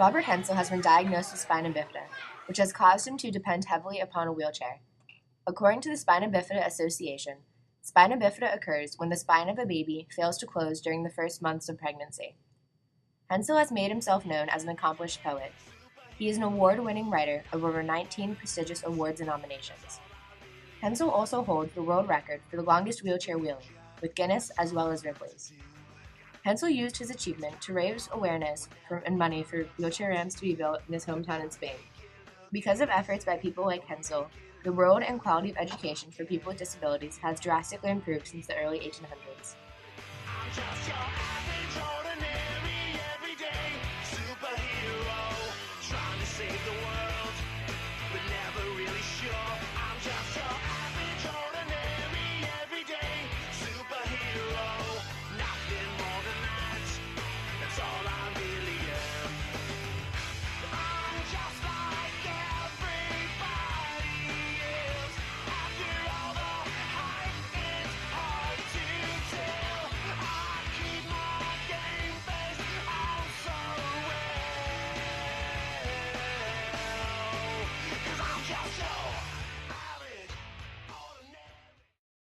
Robert Hensel has been diagnosed with spina bifida, which has caused him to depend heavily upon a wheelchair. According to the Spina Bifida Association, spina bifida occurs when the spine of a baby fails to close during the first months of pregnancy. Hensel has made himself known as an accomplished poet. He is an award-winning writer of over 19 prestigious awards and nominations. Hensel also holds the world record for the longest wheelchair wheeling, with Guinness as well as Ripley's. Hensel used his achievement to raise awareness and money for wheelchair ramps to be built in his hometown in Spain. Because of efforts by people like Hensel, the world and quality of education for people with disabilities has drastically improved since the early 1800s. I'm just your average, ordinary, everyday superhero, trying to save the world, but never really sure. I'm just your average, ordinary, everyday superhero, nothing more than that, that's all I really am. I'm just like everybody else, after all the hype, it's hard to tell. I keep my game face on so well, 'cause I'm just your average, ordinary.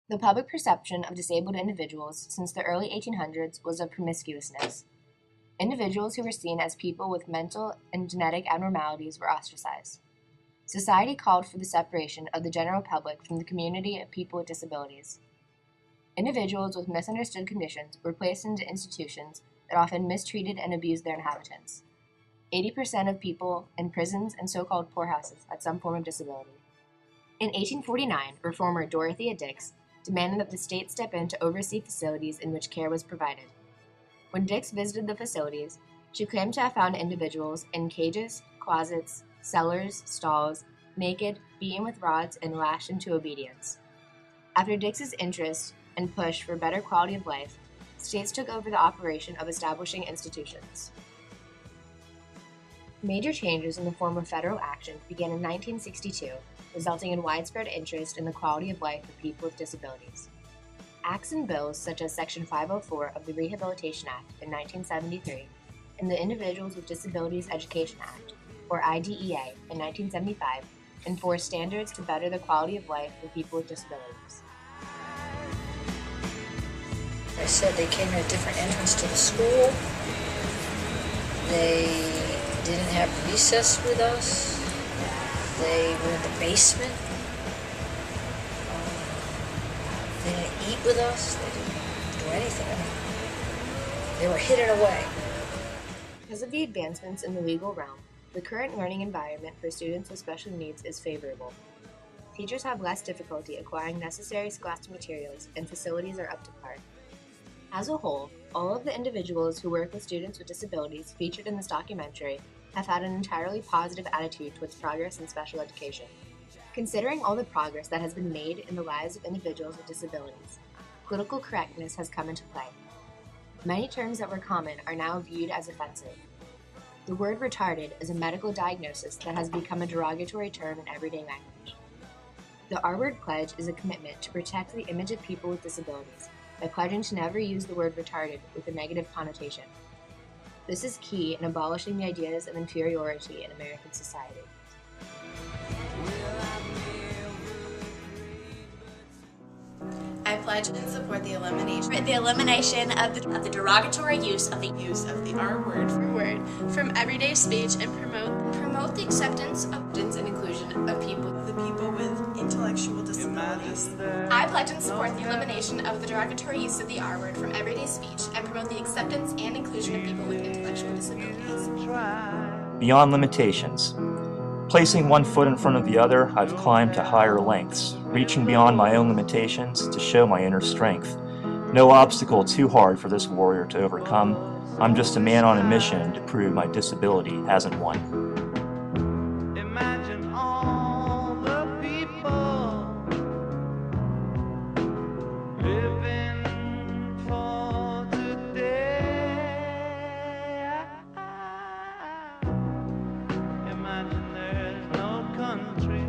The public perception of disabled individuals since the early 1800s was of promiscuousness. Individuals who were seen as people with mental and genetic abnormalities were ostracized. Society called for the separation of the general public from the community of people with disabilities. Individuals with misunderstood conditions were placed into institutions that often mistreated and abused their inhabitants. 80% of people in prisons and so-called poorhouses had some form of disability. In 1849, reformer Dorothea Dix demanded that the state step in to oversee facilities in which care was provided. When Dix visited the facilities, she claimed to have found individuals in cages, closets, cellars, stalls, naked, beaten with rods, and lashed into obedience. After Dix's interest and push for better quality of life, states took over the operation of establishing institutions. Major changes in the form of federal action began in 1962, resulting in widespread interest in the quality of life of people with disabilities. Acts and bills such as Section 504 of the Rehabilitation Act in 1973 and the Individuals with Disabilities Education Act, or IDEA, in 1975 enforced standards to better the quality of life for people with disabilities. I said they came in a different entrance to the school. They didn't have recess with us. They were in the basement. They didn't eat with us. They didn't do anything. They were hidden away. Because of the advancements in the legal realm, the current learning environment for students with special needs is favorable. Teachers have less difficulty acquiring necessary scholastic materials, and facilities are up to par. As a whole, all of the individuals who work with students with disabilities featured in this documentary have had an entirely positive attitude towards progress in special education. Considering all the progress that has been made in the lives of individuals with disabilities, political correctness has come into play. Many terms that were common are now viewed as offensive. The word retarded is a medical diagnosis that has become a derogatory term in everyday language. The R-Word Pledge is a commitment to protect the image of people with disabilities by pledging to never use the word retarded with a negative connotation. This is key in abolishing the ideas of inferiority in American society. I pledge and support the elimination of the derogatory use of the R word from everyday speech and promote the acceptance of and inclusion of people with intellectual disabilities. I pledge and support the elimination of the derogatory use of the R word from everyday speech and promote the acceptance and inclusion of people with intellectual disabilities. Beyond limitations. Placing one foot in front of the other, I've climbed to higher lengths, reaching beyond my own limitations to show my inner strength. No obstacle too hard for this warrior to overcome. I'm just a man on a mission to prove my disability hasn't won. Imagine all the people living for today. Imagine there's no country